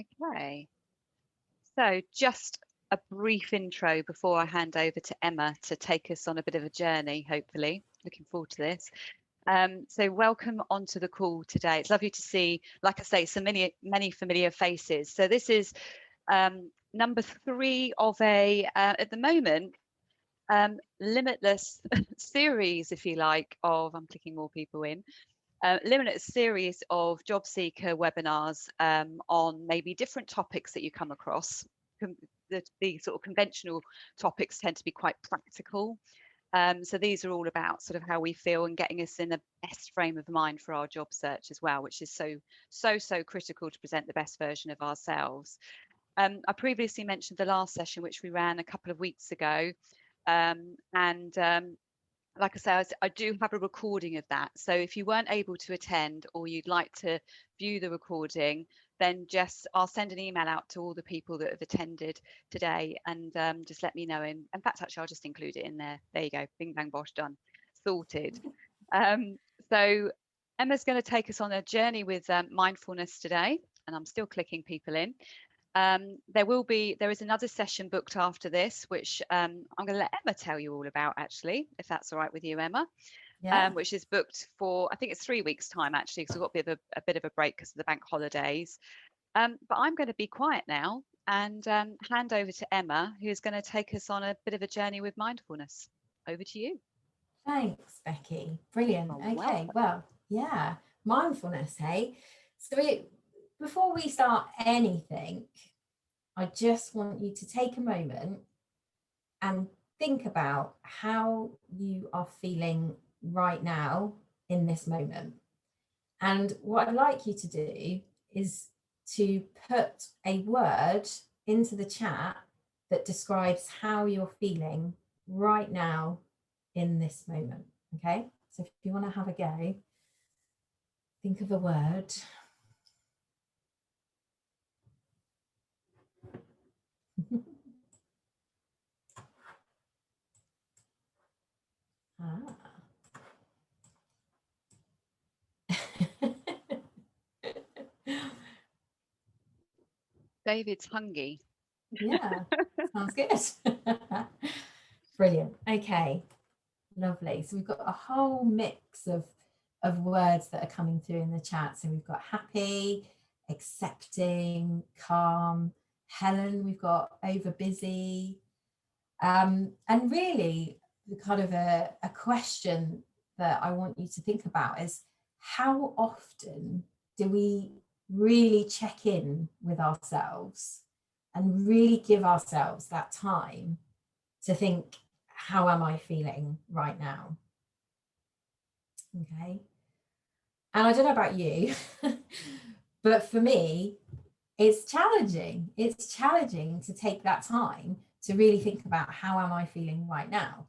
Okay, so just a brief intro before I hand over to Emma to take us on a bit of a journey, hopefully. Looking forward to this. So welcome onto the call today. It's lovely to see, like I say, so many familiar faces. So this is number 3 of a, at the moment, limitless series, if you like, of, I'm clicking more people in, limitless series of job seeker webinars on maybe different topics that you come across. The sort of conventional topics tend to be quite practical. So these are all about sort of how we feel and getting us in the best frame of mind for our job search as well, which is so critical to present the best version of ourselves. I previously mentioned the last session, which we ran a couple of weeks ago. Like I say, I do have a recording of that. So if you weren't able to attend or you'd like to view the recording, then I'll send an email out to all the people that have attended today and just let me know. In fact, actually, I'll just include it in there. There you go. Bing, bang, bosh, done. Sorted. So Emma's going to take us on a journey with mindfulness today. And I'm still clicking people in. There is another session booked after this, which I'm going to let Emma tell you all about, actually, if that's all right with you, Emma. Yeah. Which is booked for, I think it's 3 weeks time, actually, because we've got a bit of a break because of the bank holidays. But I'm going to be quiet now and hand over to Emma, who's going to take us on a bit of a journey with mindfulness. Over to you. Thanks, Becky. Brilliant. Okay, Welcome. well, yeah, mindfulness, hey? So before we start anything, I just want you to take a moment and think about how you are feeling right now in this moment. And what I'd like you to do is to put a word into the chat that describes how you're feeling right now in this moment. Okay, so if you want to have a go, think of a word. David's hungry. Yeah, sounds good. Brilliant. Okay, lovely. So we've got a whole mix of words that are coming through in the chat. So we've got happy, accepting, calm. Helen, we've got over busy. And really, the kind of a question that I want you to think about is how often do we really check in with ourselves and really give ourselves that time to think, how am I feeling right now? Okay. And I don't know about you, but for me, it's challenging. It's challenging to take that time to really think about how am I feeling right now.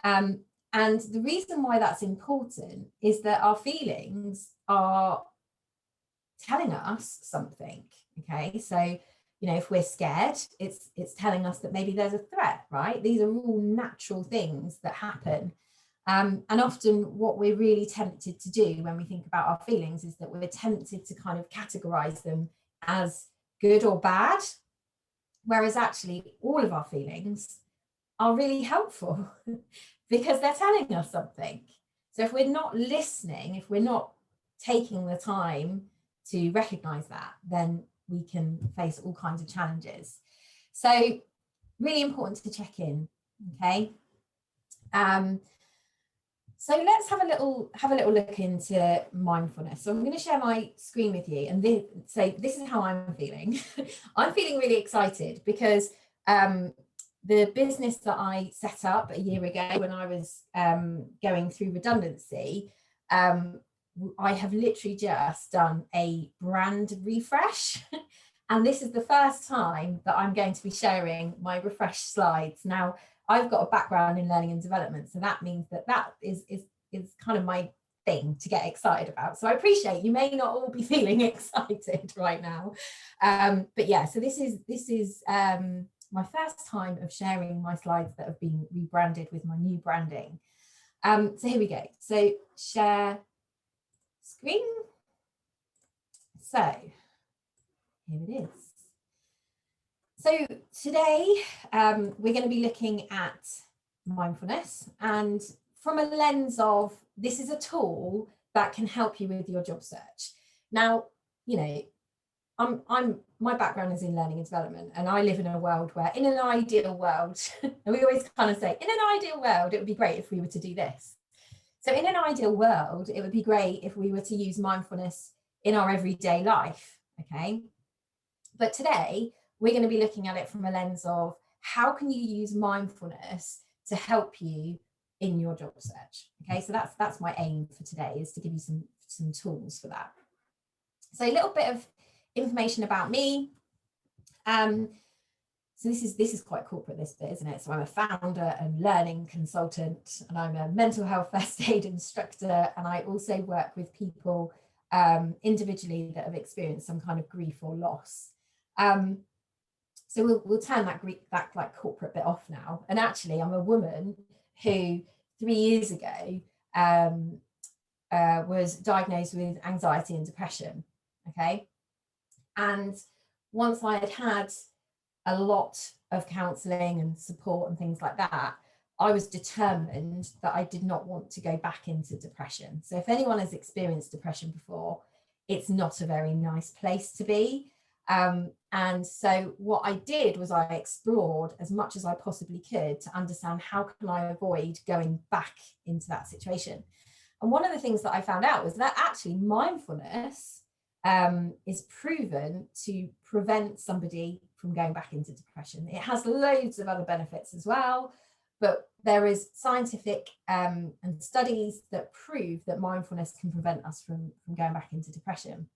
And the reason why that's important is that our feelings are telling us something. Okay, so if we're scared, it's telling us that maybe there's a threat, right? These are all natural things that happen. And often what we're really tempted to do when we think about our feelings is that we're tempted to kind of categorize them as good or bad, whereas actually all of our feelings are really helpful because they're telling us something. So if we're not listening, if we're not taking the time to recognize that, then we can face all kinds of challenges. So really important to check in. Okay. So let's have a little look into mindfulness. So I'm going to share my screen with you, and this is how I'm feeling. I'm feeling really excited because the business that I set up a year ago when I was going through redundancy, I have literally just done a brand refresh. And this is the first time that I'm going to be sharing my refreshed slides. Now, I've got a background in learning and development, so that means that is kind of my thing to get excited about. So I appreciate you may not all be feeling excited right now, but yeah. So this is my first time of sharing my slides that have been rebranded with my new branding. So here we go. So share screen. So Here it is. So today we're going to be looking at mindfulness, and from a lens of this is a tool that can help you with your job search. Now, you know, my background is in learning and development, and I live in a world where, in an ideal world, and we always kind of say, in an ideal world, it would be great if we were to do this. So in an ideal world, it would be great if we were to use mindfulness in our everyday life, okay? But today, we're going to be looking at it from a lens of how can you use mindfulness to help you in your job search, okay? So that's my aim for today, is to give you some tools for that. So a little bit of information about me. So this is quite corporate, this bit, isn't it? So I'm a founder and learning consultant, and I'm a mental health first aid instructor, and I also work with people individually that have experienced some kind of grief or loss. So we'll turn that like corporate bit off now. And actually, I'm a woman who 3 years ago was diagnosed with anxiety and depression. Okay, and once I had a lot of counselling and support and things like that, I was determined that I did not want to go back into depression. So if anyone has experienced depression before, it's not a very nice place to be. And so what I did was I explored as much as I possibly could to understand how can I avoid going back into that situation. And one of the things that I found out was that actually mindfulness is proven to prevent somebody from going back into depression. It has loads of other benefits as well, but there is scientific and studies that prove that mindfulness can prevent us from going back into depression.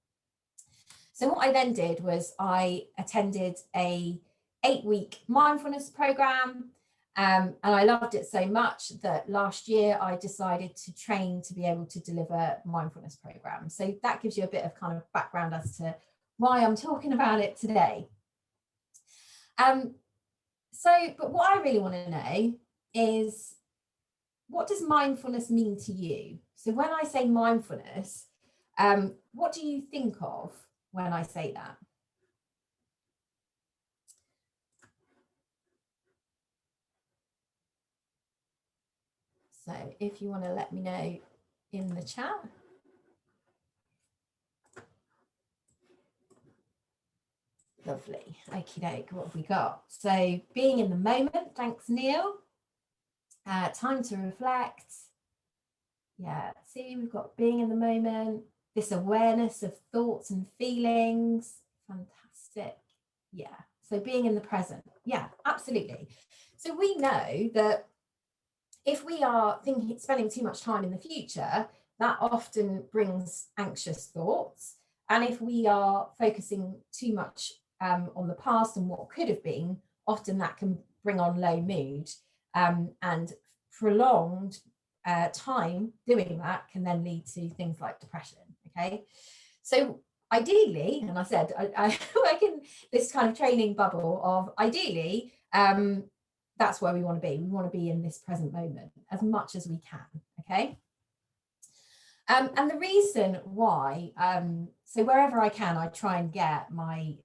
So what I then did was I attended a 8-week mindfulness program, and I loved it so much that last year I decided to train to be able to deliver mindfulness programs. So that gives you a bit of kind of background as to why I'm talking about it today. But what I really want to know is, what does mindfulness mean to you? So when I say mindfulness, what do you think of when I say that? So if you want to let me know in the chat. Lovely. Okie doke, what have we got? So being in the moment, thanks Neil. Time to reflect. Yeah, see, we've got being in the moment, this awareness of thoughts and feelings. Fantastic. Yeah, so being in the present. Yeah, absolutely. So we know that if we are spending too much time in the future, that often brings anxious thoughts. And if we are focusing too much on the past and what could have been, often that can bring on low mood, and prolonged time doing that can then lead to things like depression. Okay, so ideally, and I said I work in this kind of training bubble of ideally, that's where we want to be. We want to be in this present moment as much as we can. Okay. And the reason why, so wherever I can, I try and get my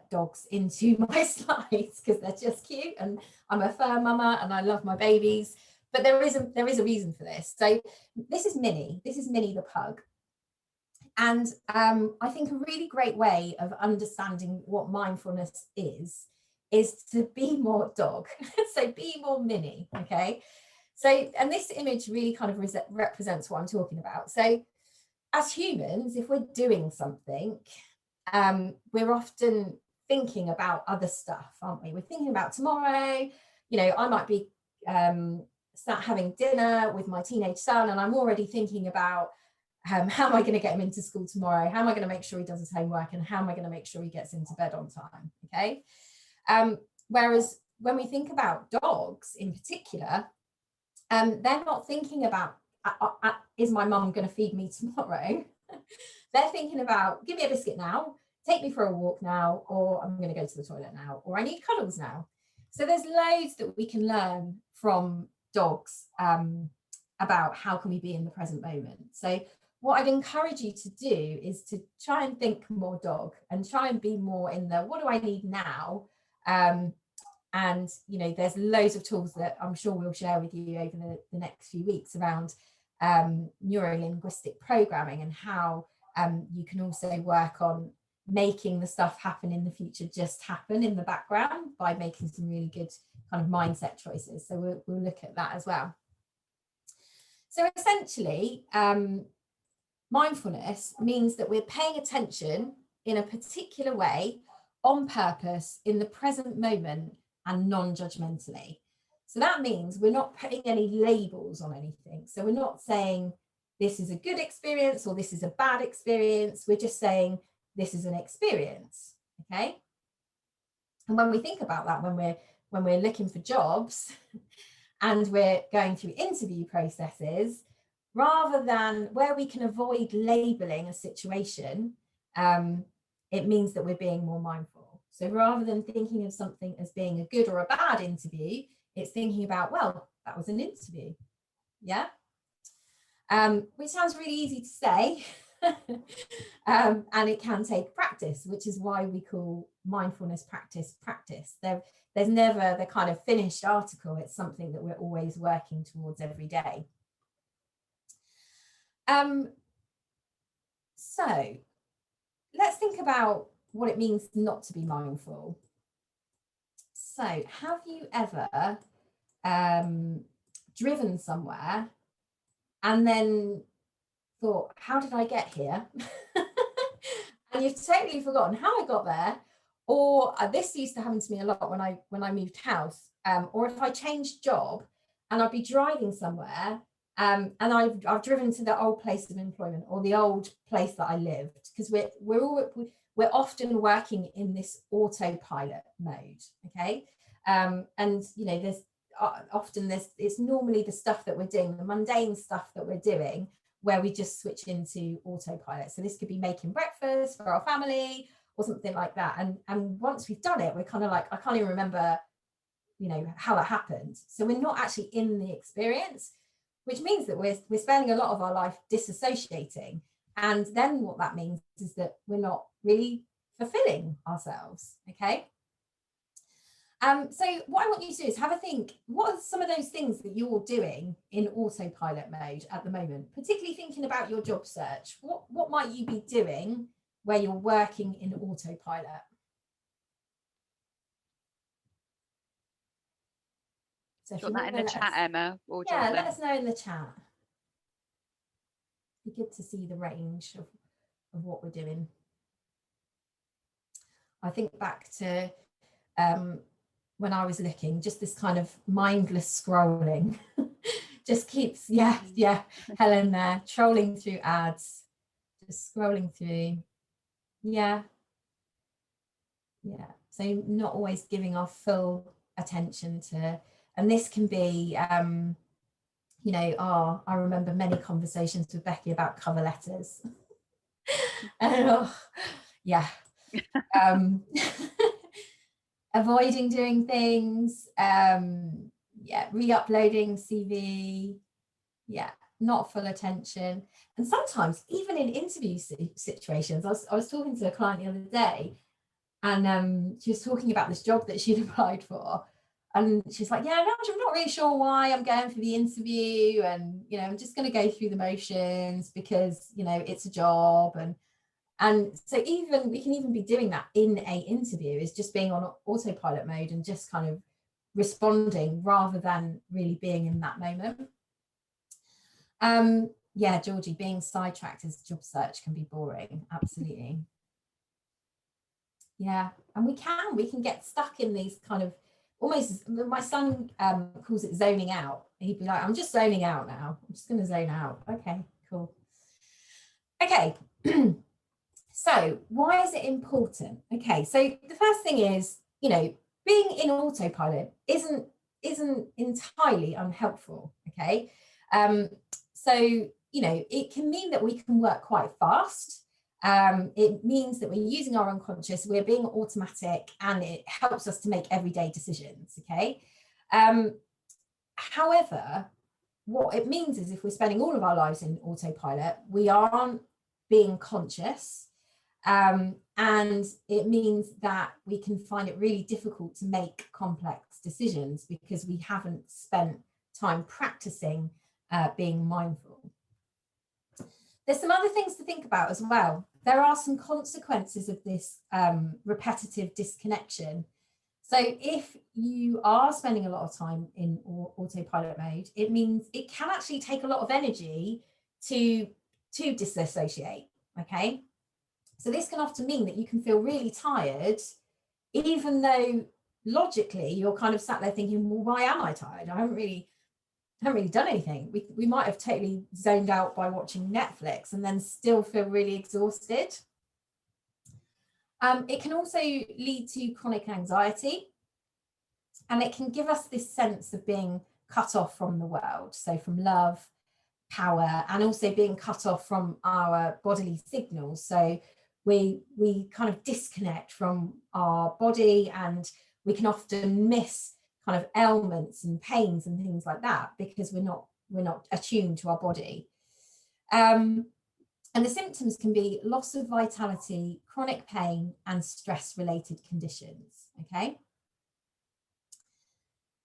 dogs into my slides because they're just cute, and I'm a fur mama and I love my babies. But there is a reason for this. So this is Minnie. This is Minnie the pug. And I think a really great way of understanding what mindfulness is to be more dog. So be more Minnie. Okay. So, and this image really kind of represents what I'm talking about. So as humans, if we're doing something, we're often thinking about other stuff, aren't we? We're thinking about tomorrow. You know, I might be sat having dinner with my teenage son, and I'm already thinking about how am I going to get him into school tomorrow? How am I going to make sure he does his homework? And how am I going to make sure he gets into bed on time? Okay. Whereas when we think about dogs in particular, they're not thinking about, is my mum going to feed me tomorrow? They're thinking about, give me a biscuit now, take me for a walk now, or I'm going to go to the toilet now, or I need cuddles now. So there's loads that we can learn from dogs about how can we be in the present moment. So what I'd encourage you to do is to try and think more dog and try and be more in the what do I need now. And you know, there's loads of tools that I'm sure we'll share with you over the next few weeks around neuro-linguistic programming, and how you can also work on making the stuff happen in the future just happen in the background by making some really good kind of mindset choices. So we'll look at that as well. So essentially, mindfulness means that we're paying attention in a particular way on purpose in the present moment and non-judgmentally. So that means we're not putting any labels on anything. So we're not saying this is a good experience or this is a bad experience. We're just saying this is an experience, okay? And when we think about that, when we're looking for jobs and we're going through interview processes, rather than where we can avoid labeling a situation, it means that we're being more mindful. So rather than thinking of something as being a good or a bad interview, it's thinking about, well, that was an interview, yeah? Which sounds really easy to say, and it can take practice, which is why we call mindfulness practice. There's never the kind of finished article. It's something that we're always working towards every day. So let's think about what it means not to be mindful. So have you ever driven somewhere and then thought, how did I get here? And you've totally forgotten how I got there. Or this used to happen to me a lot when I moved house, or if I changed job and I'd be driving somewhere, and I've driven to the old place of employment or the old place that I lived, because we're often working in this autopilot mode, okay? And you know, there's often it's normally the stuff that we're doing, the mundane stuff that we're doing, where we just switch into autopilot. So this could be making breakfast for our family or something like that. And once we've done it, we're kind of like, I can't even remember, you know, how that happened. So we're not actually in the experience, which means that we're spending a lot of our life disassociating. And then what that means is that we're not really fulfilling ourselves, okay? So what I want you to do is have a think, what are some of those things that you're doing in autopilot mode at the moment, particularly thinking about your job search? What might you be doing where you're working in autopilot? So if Put that in the chat, Emma, or yeah, let us know in the chat. It'd be good to see the range of what we're doing. I think back to when I was looking, just this kind of mindless scrolling just keeps, yeah, Helen there, trolling through ads, just scrolling through, yeah. So not always giving our full attention to, and this can be, you know, I remember many conversations with Becky about cover letters. And, yeah. Avoiding doing things, re-uploading CV, not full attention. And sometimes even in interview situations, I was talking to a client the other day, and she was talking about this job that she'd applied for, and she's like, yeah, no, I'm not really sure why I'm going for the interview, and you know, I'm just going to go through the motions because, you know, it's a job. And so we can even be doing that in a interview, is just being on autopilot mode and just kind of responding rather than really being in that moment. Yeah, Georgie, being sidetracked as job search can be boring. Absolutely. Yeah, and we can get stuck in these kind of almost, my son calls it zoning out. He'd be like, I'm just zoning out now. I'm just going to zone out. Okay, cool. Okay. So why is it important? Okay, so the first thing is, you know, being in autopilot isn't entirely unhelpful, okay? So, you know, it can mean that we can work quite fast. It means that we're using our unconscious, we're being automatic, and it helps us to make everyday decisions, okay? However, what it means is if we're spending all of our lives in autopilot, we aren't being conscious. And it means that we can find it really difficult to make complex decisions because we haven't spent time practicing being mindful. There's some other things to think about as well. There are some consequences of this repetitive disconnection. So if you are spending a lot of time in autopilot mode, it means it can actually take a lot of energy to disassociate, okay? So this can often mean that you can feel really tired, even though logically you're kind of sat there thinking, well, why am I tired? I haven't really done anything. We might have totally zoned out by watching Netflix and then still feel really exhausted. It can also lead to chronic anxiety, and it can give us this sense of being cut off from the world. So from love, power, and also being cut off from our bodily signals. So we kind of disconnect from our body, and we can often miss kind of ailments and pains and things like that because we're not attuned to our body. And the symptoms can be loss of vitality, chronic pain, and stress-related conditions, okay?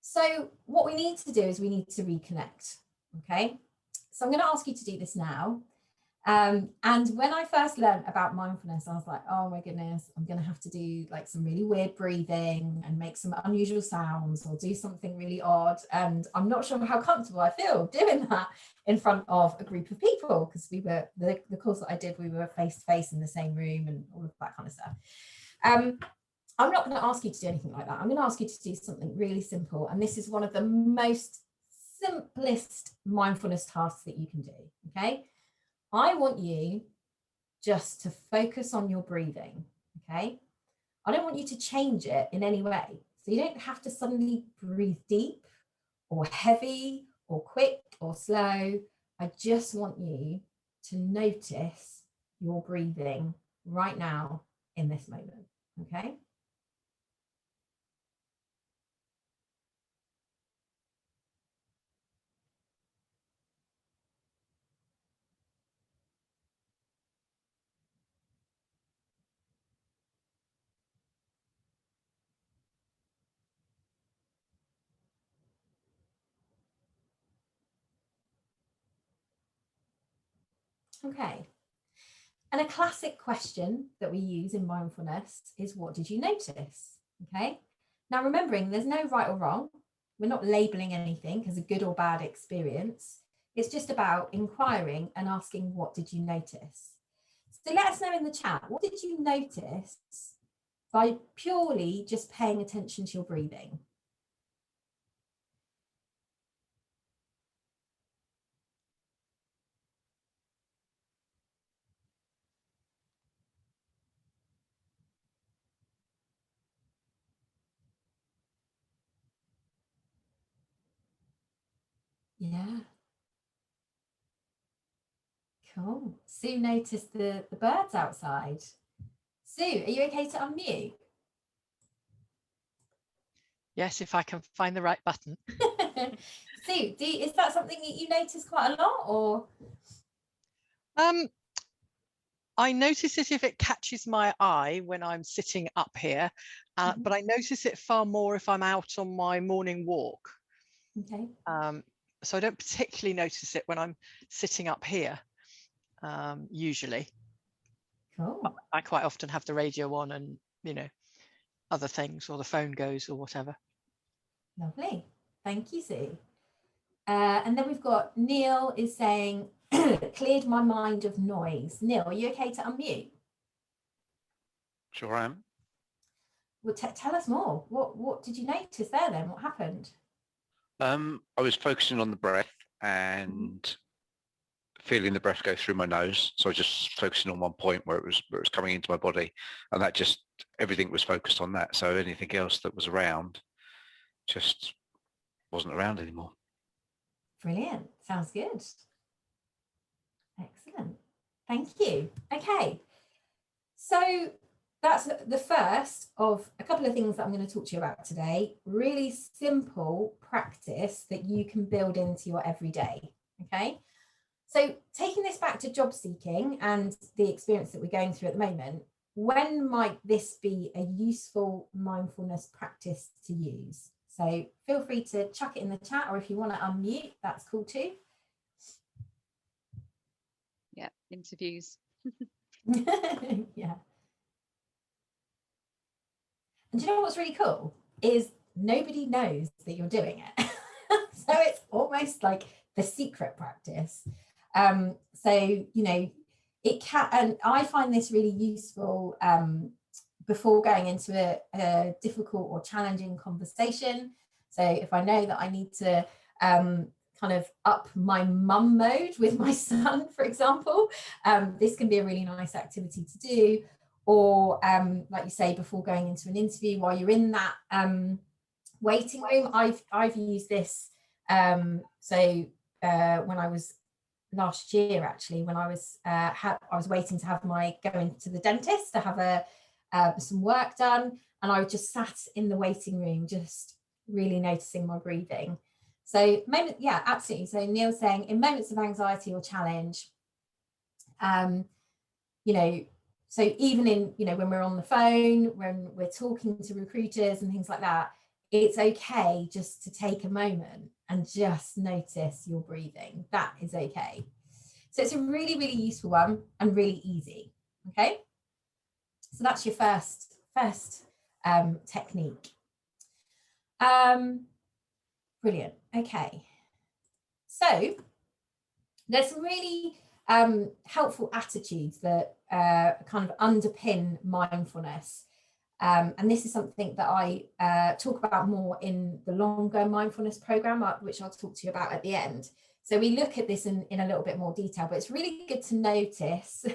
So what we need to do is we need to reconnect, okay? So I'm going to ask you to do this now. And when I first learned about mindfulness, I was like, oh my goodness, I'm going to have to do like some really weird breathing and make some unusual sounds or do something really odd. And I'm not sure how comfortable I feel doing that in front of a group of people, because we were, the course that I did, we were face to face in the same room and all of that kind of stuff. I'm not going to ask you to do anything like that. I'm going to ask you to do something really simple. And this is one of the most simplest mindfulness tasks that you can do, okay? I want you just to focus on your breathing, okay? I don't want you to change it in any way. So you don't have to suddenly breathe deep or heavy or quick or slow. I just want you to notice your breathing right now in this moment, okay? Okay. And a classic question that we use in mindfulness is, what did you notice? Okay. Now, remembering there's no right or wrong. We're not labeling anything as a good or bad experience. It's just about inquiring and asking, what did you notice? So let us know in the chat, what did you notice by purely just paying attention to your breathing? Yeah. Cool. Sue noticed the birds outside. Sue, are you okay to unmute? Yes, if I can find the right button. Sue, is that something that you notice quite a lot, or? I notice it if it catches my eye when I'm sitting up here, but I notice it far more if I'm out on my morning walk. Okay. So I don't particularly notice it when I'm sitting up here, usually. Cool. I quite often have the radio on and, you know, other things, or the phone goes or whatever. Lovely. Thank you, Sue. And then we've got Neil is saying, cleared my mind of noise. Neil, are you okay to unmute? Sure am. Well, tell us more. What did you notice there then? What happened? I was focusing on the breath and feeling the breath go through my nose. So I was just focusing on one point where it was coming into my body, and that just, everything was focused on that. So anything else that was around just wasn't around anymore. Brilliant. Sounds good. Excellent. Thank you. Okay. So that's the first of a couple of things that I'm going to talk to you about today. Really simple practice that you can build into your everyday. Okay. So taking this back to job seeking and the experience that we're going through at the moment, when might this be a useful mindfulness practice to use? So feel free to chuck it in the chat, or if you want to unmute, that's cool too. Yeah, interviews. Yeah. And do you know what's really cool is nobody knows that you're doing it. So it's almost like the secret practice. So, you know, it can, and I find this really useful before going into a difficult or challenging conversation. So if I know that I need to kind of up my mum mode with my son, for example, this can be a really nice activity to do. Or like you say, before going into an interview, while you're in that waiting room, I've used this. So when I was last year, actually, when I was waiting to have going to the dentist to have some work done, and I just sat in the waiting room, just really noticing my breathing. So yeah, absolutely. So Neil's saying in moments of anxiety or challenge, you know, so even in, you know, when we're on the phone, when we're talking to recruiters and things like that, it's okay just to take a moment and just notice your breathing. That is okay. So it's a really, really useful one and really easy. Okay. So that's your first technique. Brilliant. Okay. So there's some really helpful attitudes that kind of underpin mindfulness. And this is something that I talk about more in the longer mindfulness program, which I'll talk to you about at the end. So we look at this in a little bit more detail, but it's really good to notice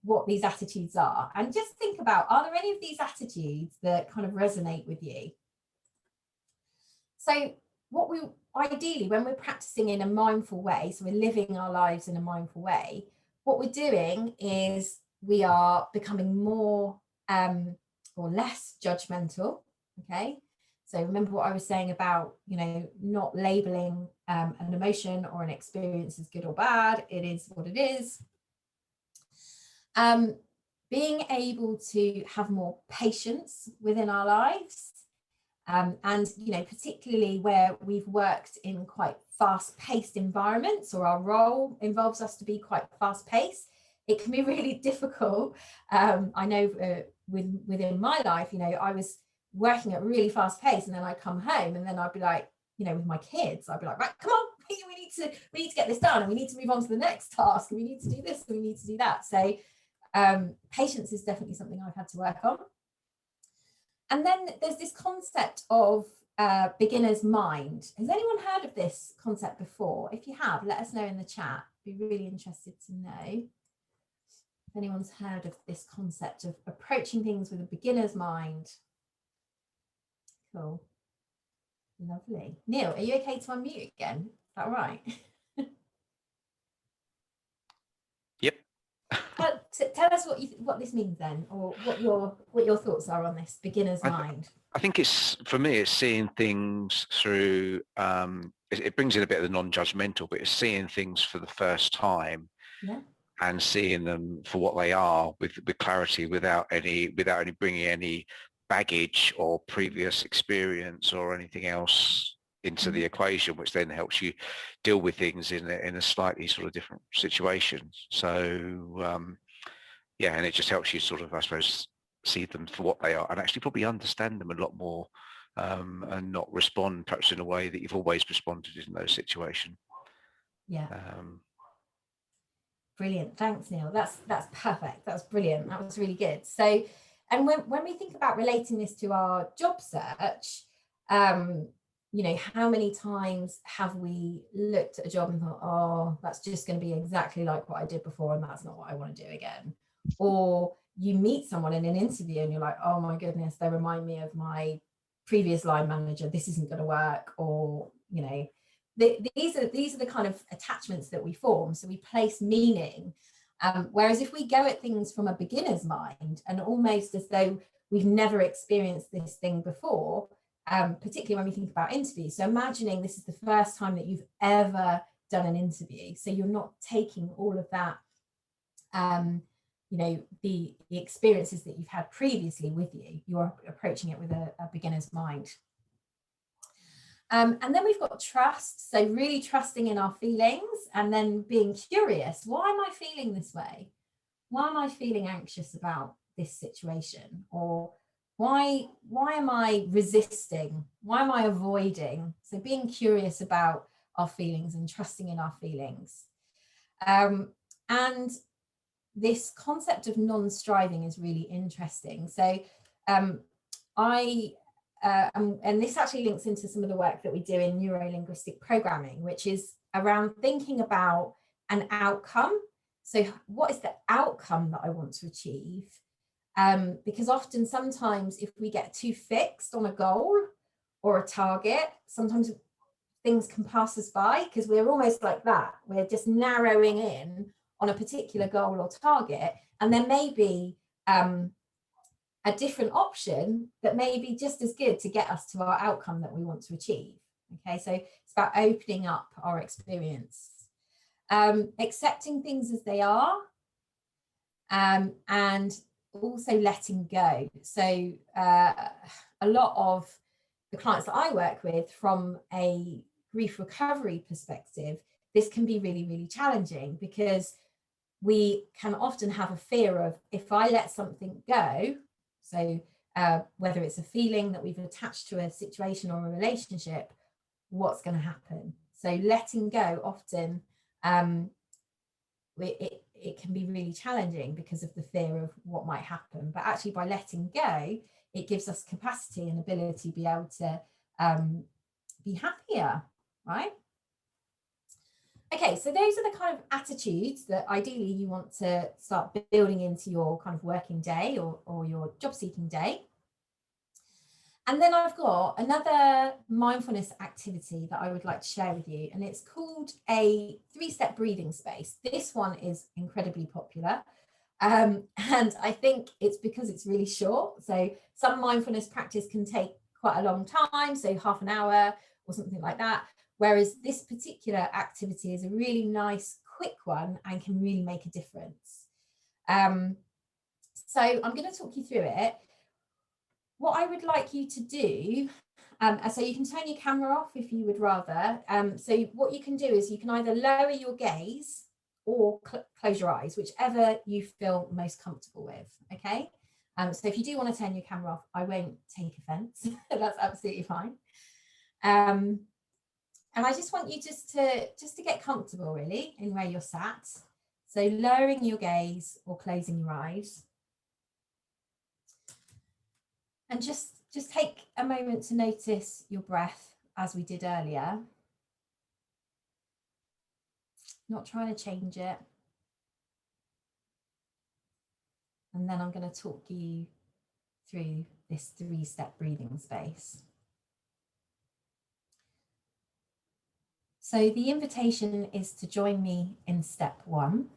what these attitudes are. And just think about, are there any of these attitudes that kind of resonate with you? So what we ideally, when we're practicing in a mindful way, so we're living our lives in a mindful way, what we're doing is we are becoming more or less judgmental. Okay. So remember what I was saying about, you know, not labeling an emotion or an experience as good or bad. It is what it is. Being able to have more patience within our lives. And, you know, particularly where we've worked in quite fast-paced environments, or our role involves us to be quite fast-paced, it can be really difficult. I know within my life, you know, I was working at a really fast pace, and then I'd come home, and then I'd be like, you know, with my kids, I'd be like, right, come on, we need to get this done, and we need to move on to the next task, and we need to do this, and we need to do that. So patience is definitely something I've had to work on. And then there's this concept of beginner's mind. Has anyone heard of this concept before? If you have, let us know in the chat. Be really interested to know if anyone's heard of this concept of approaching things with a beginner's mind. Cool. Lovely. Neil, are you okay to unmute again? Is that all right? Yep. Tell us what this means then, or what your thoughts are on this beginner's mind. I think it's, for me, it's seeing things through, it brings in a bit of the non-judgmental, but it's seeing things for the first time. Yeah. And seeing them for what they are with clarity, without any bringing any baggage or previous experience or anything else into the equation, which then helps you deal with things in a slightly sort of different situation. So yeah, and it just helps you sort of, I suppose, see them for what they are and actually probably understand them a lot more, and not respond perhaps in a way that you've always responded in those situations. Yeah. Brilliant. Thanks, Neil. That's perfect. That was brilliant. That was really good. So, and when we think about relating this to our job search, you know, how many times have we looked at a job and thought, oh, that's just going to be exactly like what I did before, and that's not what I want to do again? Or you meet someone in an interview and you're like, oh my goodness, they remind me of my previous line manager. This isn't going to work. Or, you know, these are the kind of attachments that we form. So we place meaning Whereas if we go at things from a beginner's mind and almost as though we've never experienced this thing before, particularly when we think about interviews. So imagining this is the first time that you've ever done an interview. So you're not taking all of that, you know, the experiences that you've had previously with you. You're approaching it with a beginner's mind. And then we've got trust. So really trusting in our feelings and then being curious. Why am I feeling this way? Why am I feeling anxious about this situation? Or why am I resisting? Why am I avoiding? So being curious about our feelings and trusting in our feelings. And this concept of non-striving is really interesting. So and this actually links into some of the work that we do in neuro-linguistic programming, which is around thinking about an outcome. So what is the outcome that I want to achieve? Because often, sometimes if we get too fixed on a goal or a target, sometimes things can pass us by because we're almost like that. We're just narrowing in on a particular goal or target, and there may be a different option that may be just as good to get us to our outcome that we want to achieve. Okay, so it's about opening up our experience, accepting things as they are, and also letting go. So a lot of the clients that I work with, from a grief recovery perspective, this can be really, really challenging because we can often have a fear of, if I let something go, so whether it's a feeling that we've attached to a situation or a relationship, what's going to happen? So letting go often, it can be really challenging because of the fear of what might happen. But actually, by letting go, it gives us capacity and ability to be able to be happier, right? Okay, so those are the kind of attitudes that ideally you want to start building into your kind of working day or your job seeking day. And then I've got another mindfulness activity that I would like to share with you, and it's called a 3-step breathing space. This one is incredibly popular. And I think it's because it's really short. So some mindfulness practice can take quite a long time, so half an hour or something like that. Whereas this particular activity is a really nice, quick one and can really make a difference. So I'm going to talk you through it. What I would like you to do, so you can turn your camera off if you would rather. So what you can do is you can either lower your gaze or close your eyes, whichever you feel most comfortable with, okay? So if you do want to turn your camera off, I won't take offense. That's absolutely fine. And I just want you just to get comfortable, really, in where you're sat. So lowering your gaze or closing your eyes. And just take a moment to notice your breath as we did earlier. Not trying to change it. And then I'm going to talk you through this 3-step breathing space. So the invitation is to join me in step 1.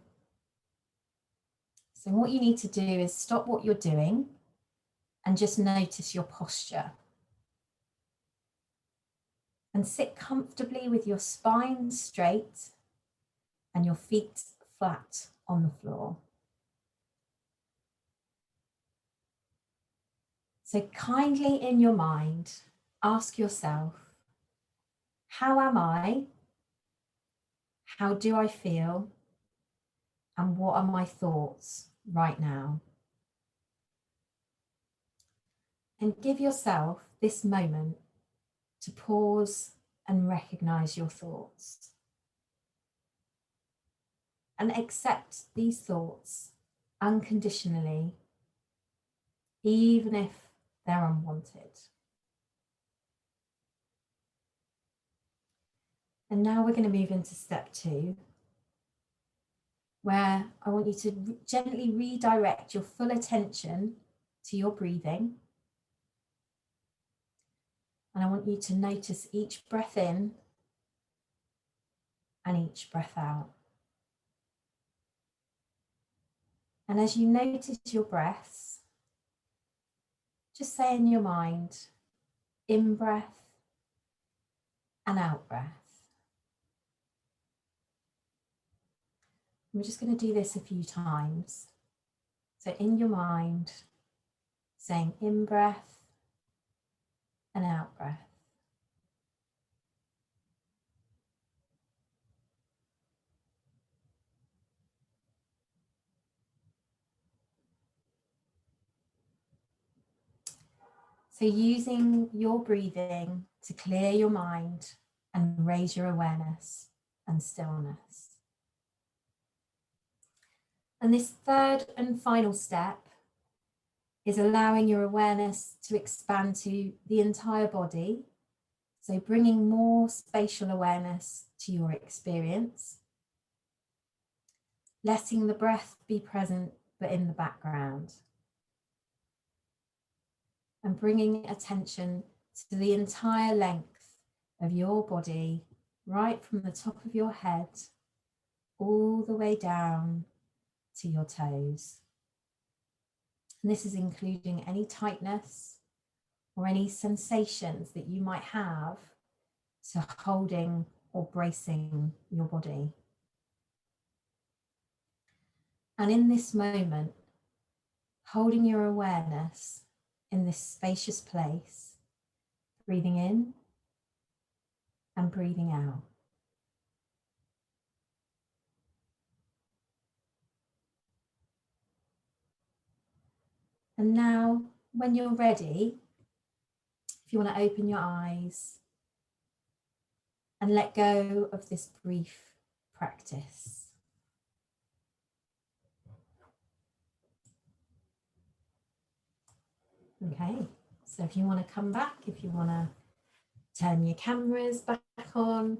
So what you need to do is stop what you're doing and just notice your posture. And sit comfortably with your spine straight and your feet flat on the floor. So kindly in your mind, ask yourself, how am I? How do I feel? And what are my thoughts right now? And give yourself this moment to pause and recognize your thoughts. And accept these thoughts unconditionally, even if they're unwanted. And now we're going to move into step 2, where I want you to gently redirect your full attention to your breathing. And I want you to notice each breath in and each breath out. And as you notice your breaths, just say in your mind, in breath and out breath. We're just going to do this a few times. So in your mind, saying in breath and out breath. So using your breathing to clear your mind and raise your awareness and stillness. And this third and final step is allowing your awareness to expand to the entire body. So bringing more spatial awareness to your experience. Letting the breath be present, but in the background. And bringing attention to the entire length of your body, right from the top of your head, all the way down to your toes. And this is including any tightness or any sensations that you might have to holding or bracing your body. And in this moment, holding your awareness in this spacious place, breathing in and breathing out. And now, when you're ready, if you want to open your eyes and let go of this brief practice. Okay, so if you want to come back, if you want to turn your cameras back on.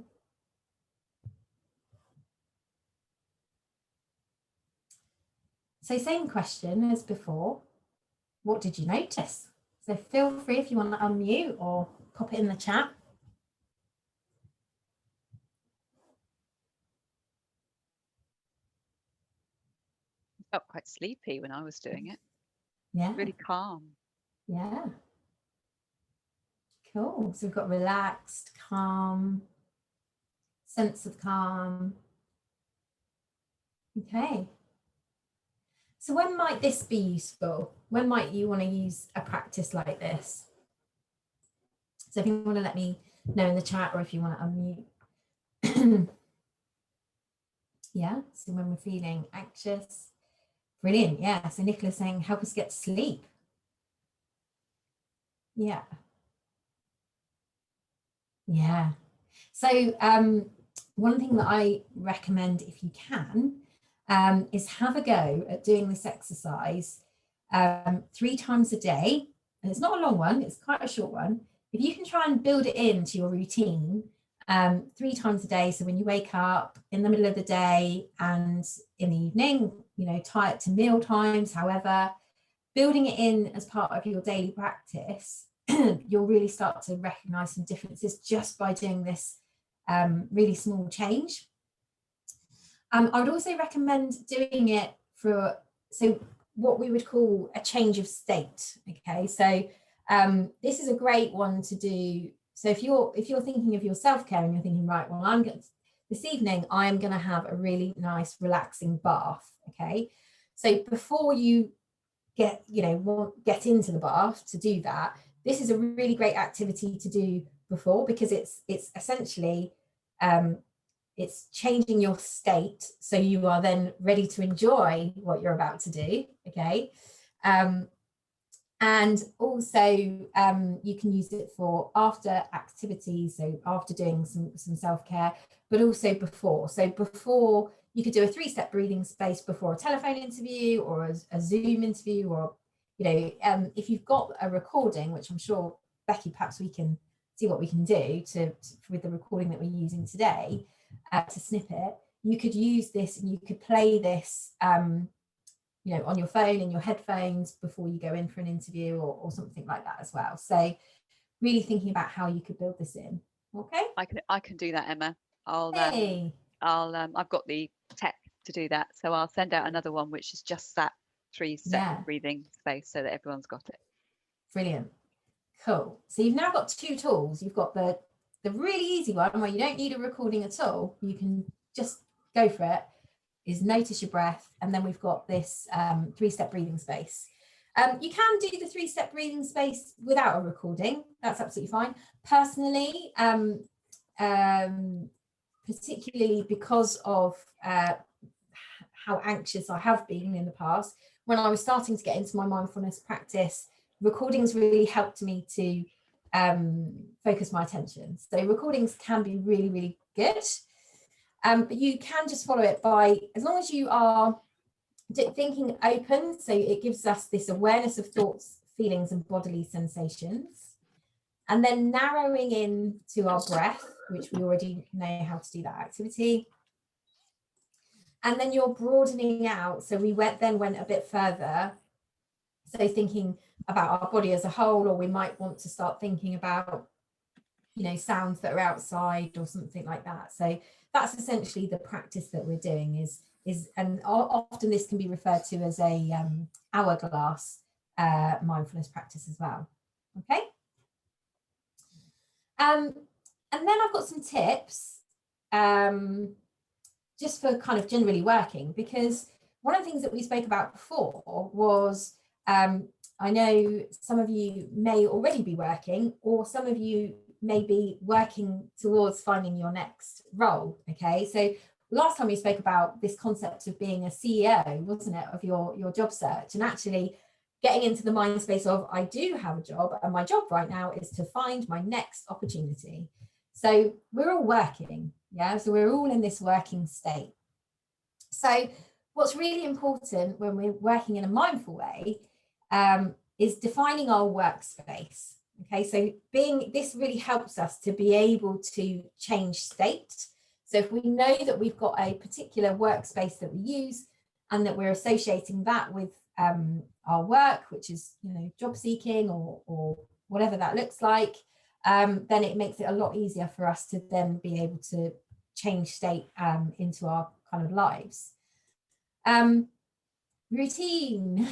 So same question as before, what did you notice? So feel free if you want to unmute or pop it in the chat. I felt quite sleepy when I was doing it. Yeah. Really calm. Yeah. Cool. So we've got relaxed, calm, sense of calm. Okay. So when might this be useful? When might you want to use a practice like this? So if you want to let me know in the chat or if you want to unmute. Yeah, so when we're feeling anxious. Brilliant. Yeah. So Nicola's saying, help us get to sleep. Yeah. Yeah. So one thing that I recommend if you can is have a go at doing this exercise 3 times a day. And it's not a long one, it's quite a short one. If you can try and build it into your routine 3 times a day. So when you wake up, in the middle of the day and in the evening, you know, tie it to meal times, however, building it in as part of your daily practice, you'll really start to recognize some differences just by doing this really small change. I would also recommend doing it for, so what we would call a change of state. Okay, so this is a great one to do. So if you're thinking of your self-care and you're thinking, right, well, this evening I am going to have a really nice relaxing bath. Okay, so before you get into the bath to do that, this is a really great activity to do before, because it's essentially it's changing your state so you are then ready to enjoy what you're about to do. Okay, and also you can use it for after activities, so after doing some self-care, but also before. So before, you could do a 3-step breathing space before a telephone interview or a Zoom interview, or if you've got a recording, which I'm sure, Becky, perhaps we can see what we can do with the recording that we're using today to snip it. You could use this and you could play this on your phone, in your headphones, before you go in for an interview or something like that as well. So really thinking about how you could build this in. Okay, I can do that, Emma. I've got the tech to do that. So I'll send out another one, which is just that 3-step Yeah. breathing space so that everyone's got it. Brilliant. Cool. So you've now got 2 tools. You've got the really easy one where you don't need a recording at all. You can just go for it, is notice your breath. And then we've got this 3-step breathing space. You can do the 3-step breathing space without a recording. That's absolutely fine. Personally, particularly because of how anxious I have been in the past, when I was starting to get into my mindfulness practice, recordings really helped me to focus my attention. So recordings can be really, really good. But you can just follow it by, as long as you are thinking open, so it gives us this awareness of thoughts, feelings and bodily sensations, and then narrowing in to our breath, which we already know how to do that activity. And then you're broadening out, so we went a bit further, so thinking about our body as a whole, or we might want to start thinking about, you know, sounds that are outside or something like that. So that's essentially the practice that we're doing, is and often this can be referred to as a hourglass mindfulness practice as well. Okay. And then I've got some tips just for kind of generally working, because one of the things that we spoke about before was, I know some of you may already be working, or some of you may be working towards finding your next role. Okay, so last time we spoke about this concept of being a CEO, wasn't it, of your job search, and actually getting into the mind space of, I do have a job, and my job right now is to find my next opportunity. So we're all working, yeah, so we're all in this working state. So what's really important when we're working in a mindful way is defining our workspace. Okay, so this really helps us to be able to change state. So if we know that we've got a particular workspace that we use, and that we're associating that with our work, which is, you know, job seeking or whatever that looks like, then it makes it a lot easier for us to then be able to change state into our kind of lives. Routine.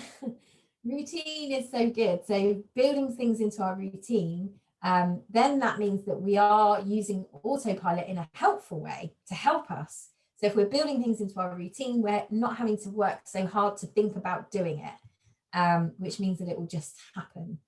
Routine is so good. So building things into our routine, then that means that we are using autopilot in a helpful way to help us. So if we're building things into our routine, we're not having to work so hard to think about doing it, which means that it will just happen.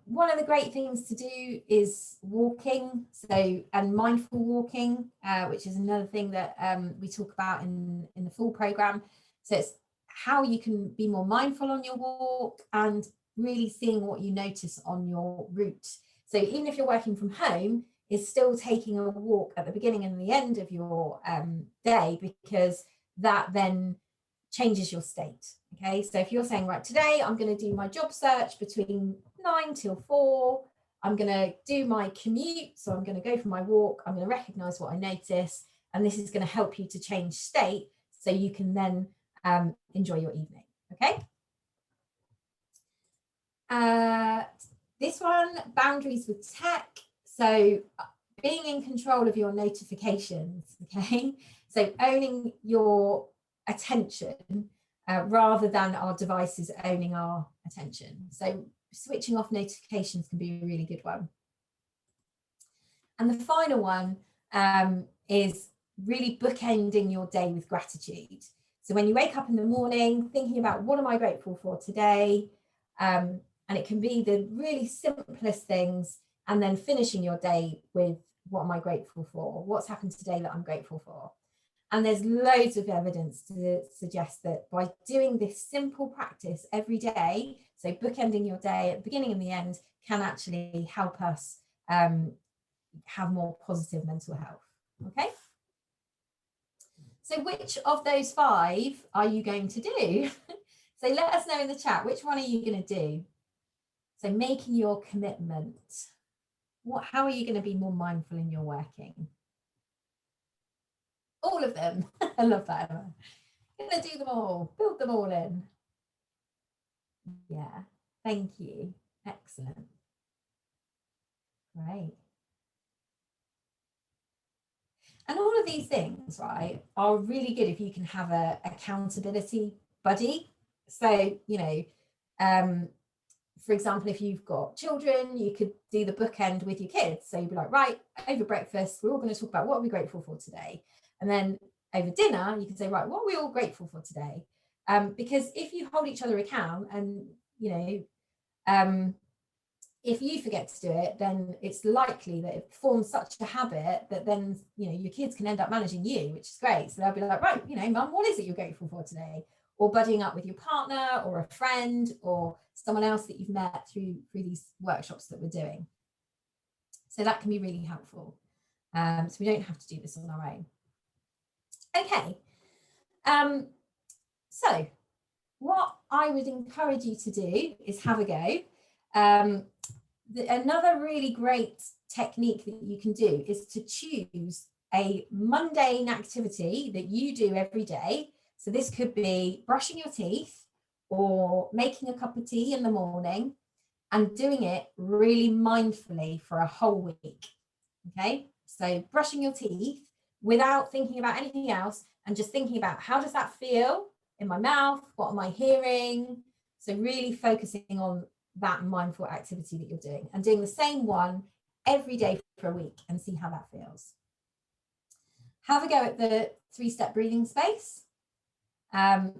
One of the great things to do is walking, and mindful walking, which is another thing that we talk about in the full program. So it's how you can be more mindful on your walk and really seeing what you notice on your route. So even if you're working from home, is still taking a walk at the beginning and the end of your day, because that then changes your state. Okay, so if you're saying, right, today I'm going to do my job search between 9 till 4, I'm going to do my commute, so I'm going to go for my walk, I'm going to recognize what I notice, and this is going to help you to change state so you can then enjoy your evening. Okay. This one, boundaries with tech. So being in control of your notifications. Okay, so owning your attention rather than our devices owning our attention. So switching off notifications can be a really good one. And the final one is really bookending your day with gratitude. So when you wake up in the morning, thinking about, what am I grateful for today? And it can be the really simplest things, and then finishing your day with, what am I grateful for? What's happened today that I'm grateful for? And there's loads of evidence to suggest that by doing this simple practice every day, so bookending your day at the beginning and the end, can actually help us have more positive mental health. Okay. So which of those 5 are you going to do? So let us know in the chat, which one are you going to do? So making your commitment. How are you going to be more mindful in your working? All of them. I love that, Emma. You're going to do them all. Build them all in. Yeah. Thank you. Excellent. Great. And all of these things, right, are really good if you can have a accountability buddy. So, you know, for example, if you've got children, you could do the bookend with your kids. So you'd be like, right, over breakfast, we're all going to talk about what are we grateful for today. And then over dinner, you can say, right, what are we all grateful for today? Because if you hold each other account and, you know, if you forget to do it, then it's likely that it forms such a habit that then, you know, your kids can end up managing you, which is great. So they'll be like, right, you know, mum, what is it you're grateful for today? Or buddying up with your partner or a friend or someone else that you've met through these workshops that we're doing. So that can be really helpful. So we don't have to do this on our own. Okay. So what I would encourage you to do is have a go. Another really great technique that you can do is to choose a mundane activity that you do every day. So this could be brushing your teeth or making a cup of tea in the morning and doing it really mindfully for a whole week. Okay, so brushing your teeth without thinking about anything else and just thinking about how does that feel in my mouth? What am I hearing? So really focusing on that mindful activity that you're doing and doing the same one every day for a week and see how that feels. Have a go at the 3-step breathing space, and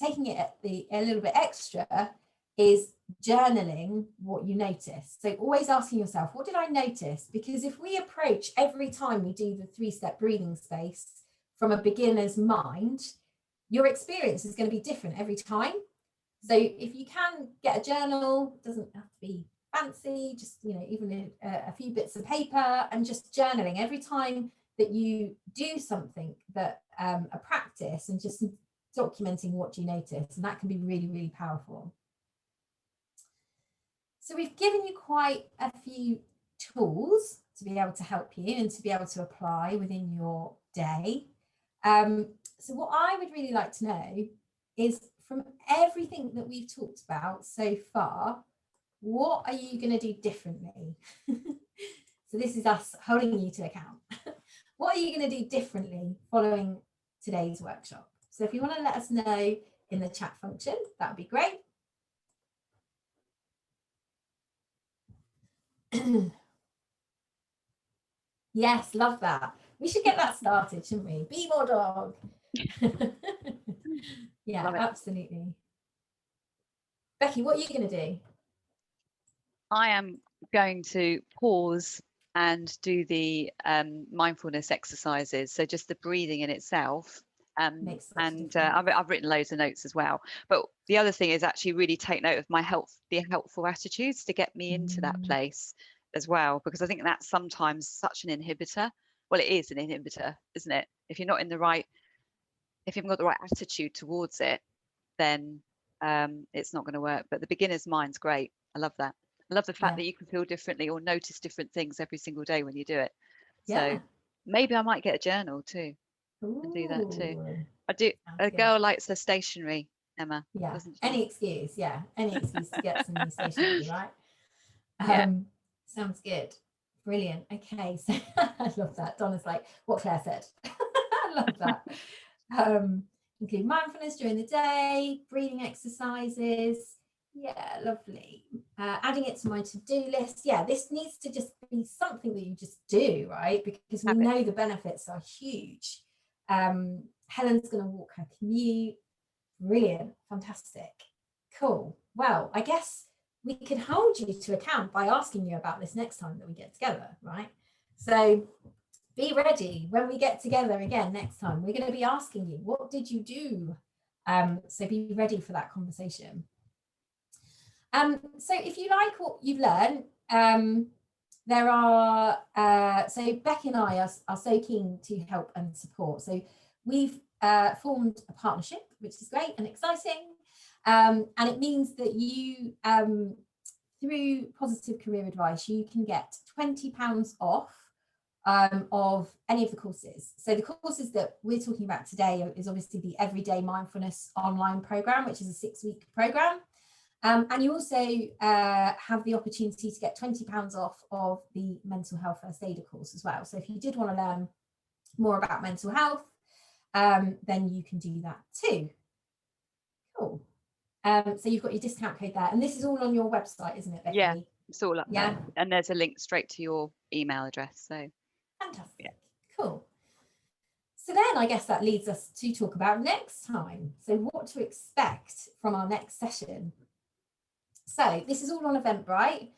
taking it a little bit extra is journaling what you notice. So always asking yourself, what did I notice? Because if we approach every time we do the 3-step breathing space from a beginner's mind, your experience is going to be different every time. So if you can get a journal, it doesn't have to be fancy, just, you know, even a few bits of paper, and just journaling every time that you do something that a practice, and just documenting what you notice, and that can be really, really powerful. So we've given you quite a few tools to be able to help you and to be able to apply within your day. So what I would really like to know is, from everything that we've talked about so far, what are you going to do differently? So this is us holding you to account. What are you going to do differently following today's workshop? So if you want to let us know in the chat function, that would be great. Yes, love that. We should get that started, shouldn't we? Be more dog. Yeah, absolutely. Becky, what are you going to do? I am going to pause and do the mindfulness exercises. So just the breathing in itself. And I've written loads of notes as well. But the other thing is actually really take note of the helpful attitudes to get me into that place as well, because I think that's sometimes such an inhibitor. Well, it is an inhibitor, isn't it? If you're not in the right, if you haven't got the right attitude towards it, then it's not going to work. But the beginner's mind's great. I love that. I love the fact that you can feel differently or notice different things every single day when you do it. So maybe I might get a journal too. And do that too. I do. A girl likes her stationery, Emma. Yeah. Any excuse. Yeah. Any excuse to get some new stationery, right? Sounds good. Brilliant. Okay. So I love that. Donna's like what Claire said. I love that. Include mindfulness during the day, breathing exercises. Yeah, lovely. Adding it to my to-do list. Yeah, this needs to just be something that you just do, right? Because we know the benefits are huge. Helen's going to walk her commute. Brilliant. Fantastic. Cool. Well, I guess we could hold you to account by asking you about this next time that we get together, right? So be ready when we get together again next time. We're going to be asking you, what did you do? So be ready for that conversation. So if you like what you've learned, there are, so Becky and I are so keen to help and support. So we've formed a partnership, which is great and exciting. And it means that you, through Positive Career Advice, you can get £20 off of any of the courses. So the courses that we're talking about today is obviously the Everyday Mindfulness online program, which is a 6-week program. And you also have the opportunity to get £20 off of the mental health first aider course as well. So if you did want to learn more about mental health, then you can do that too. Cool. So you've got your discount code there, and this is all on your website, isn't it, Becky? Yeah, it's all up there, and there's a link straight to your email address. So fantastic. Yeah. Cool. So then I guess that leads us to talk about next time. So what to expect from our next session. So this is all on Eventbrite.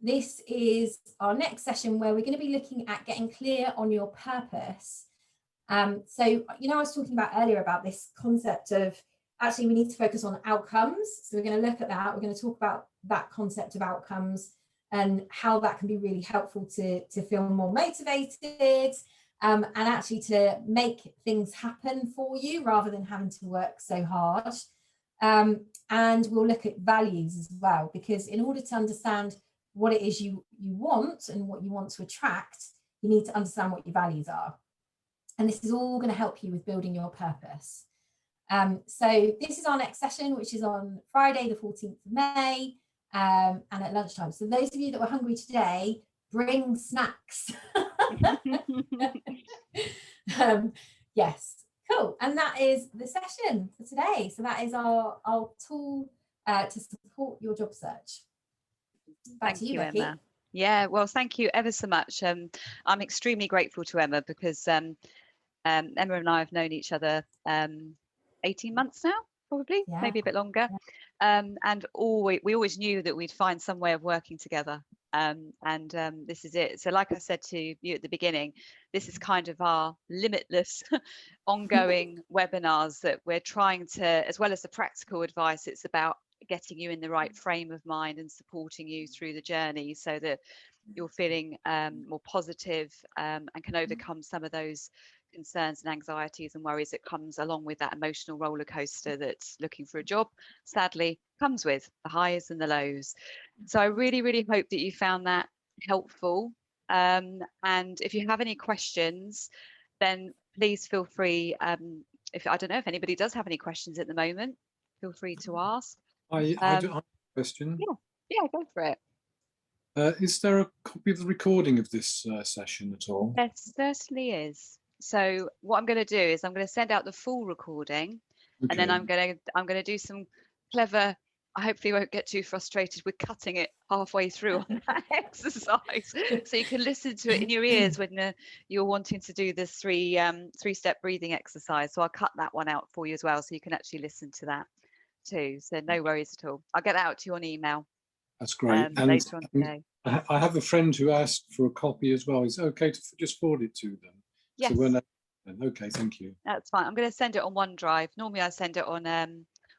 This is our next session where we're going to be looking at getting clear on your purpose. So, you know, I was talking about earlier about this concept of actually we need to focus on outcomes. So we're going to look at that. We're going to talk about that concept of outcomes and how that can be really helpful to feel more motivated and actually to make things happen for you rather than having to work so hard. And we'll look at values as well, because in order to understand what it is you want and what you want to attract, you need to understand what your values are. And this is all going to help you with building your purpose. So this is our next session, which is on Friday, the 14th of May, and at lunchtime. So those of you that were hungry today, bring snacks. Yes, cool. And that is the session for today. So that is our tool to support your job search. Back to you, Becky. Emma. Yeah, well, thank you ever so much. I'm extremely grateful to Emma because Emma and I have known each other 18 months now, probably, maybe a bit longer. And we always knew that we'd find some way of working together. This is it. So like I said to you at the beginning, this is kind of our limitless ongoing webinars that we're trying to, as well as the practical advice, it's about getting you in the right frame of mind and supporting you through the journey so that you're feeling more positive and can overcome some of those concerns and anxieties and worries that comes along with that emotional roller coaster that's looking for a job sadly comes with the highs and the lows. So I really, really hope that you found that helpful. And if you have any questions, then please feel free. If I don't know if anybody does have any questions at the moment, feel free to ask. I do have a question. Yeah, go for it. Is there a copy of the recording of this session at all? There certainly is. So what I'm going to do is I'm going to send out the full recording, and then I'm going to do some clever. I hopefully won't get too frustrated with cutting it halfway through on that exercise, so you can listen to it in your ears when you're wanting to do this three-step breathing exercise. So I'll cut that one out for you as well, so you can actually listen to that too. So no worries at all. I'll get that out to you on email. That's great. And later on today. I have a friend who asked for a copy as well. Is it okay to just forward it to them? Yes. So okay, thank you. That's fine. I'm going to send it on OneDrive. Normally I send it on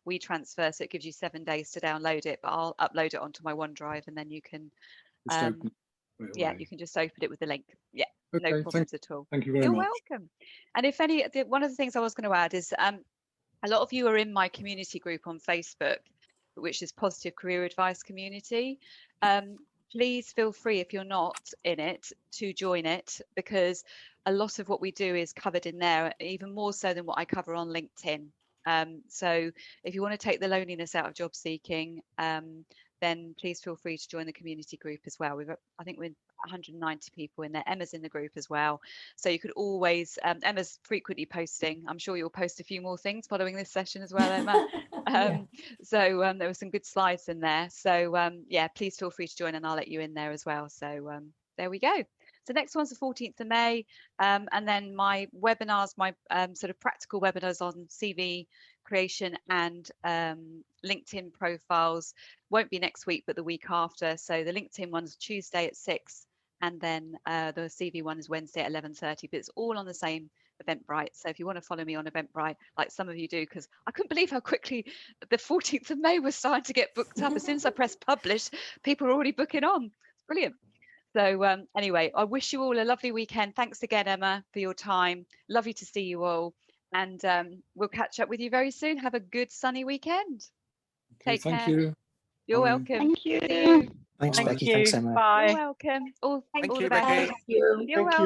WeTransfer, so it gives you 7 days to download it, but I'll upload it onto my OneDrive and then you can you can just open it with the link. Yeah, okay, no problems at all. Thank you very much. You're welcome. And if one of the things I was going to add is a lot of you are in my community group on Facebook, which is Positive Career Advice Community. Please feel free, if you're not in it, to join it, because a lot of what we do is covered in there, even more so than what I cover on LinkedIn. So if you want to take the loneliness out of job seeking, then please feel free to join the community group as well. I think we're 190 people in there. Emma's in the group as well. So you could always, Emma's frequently posting. I'm sure you'll post a few more things following this session as well, Emma. So there were some good slides in there. So yeah, please feel free to join and I'll let you in there as well. So there we go. So next one's the 14th of May. And then my webinars, my sort of practical webinars on CV creation and LinkedIn profiles won't be next week, but the week after. So the LinkedIn one's Tuesday at 6, and then the CV one is Wednesday at 11:30, but it's all on the same Eventbrite. So if you want to follow me on Eventbrite, like some of you do, because I couldn't believe how quickly the 14th of May was starting to get booked up. As soon as I pressed publish, people are already booking on. It's brilliant. So anyway, I wish you all a lovely weekend. Thanks again, Emma, for your time. Lovely to see you all. And we'll catch up with you very soon. Have a good sunny weekend. Okay, Take care. Thank you. You're Bye. welcome. Thank you. See you. Thanks, Thank Becky. you. Thanks, Emma. Bye. You're welcome. All Thank the you, best. Becky. Thank you. You're Thank you.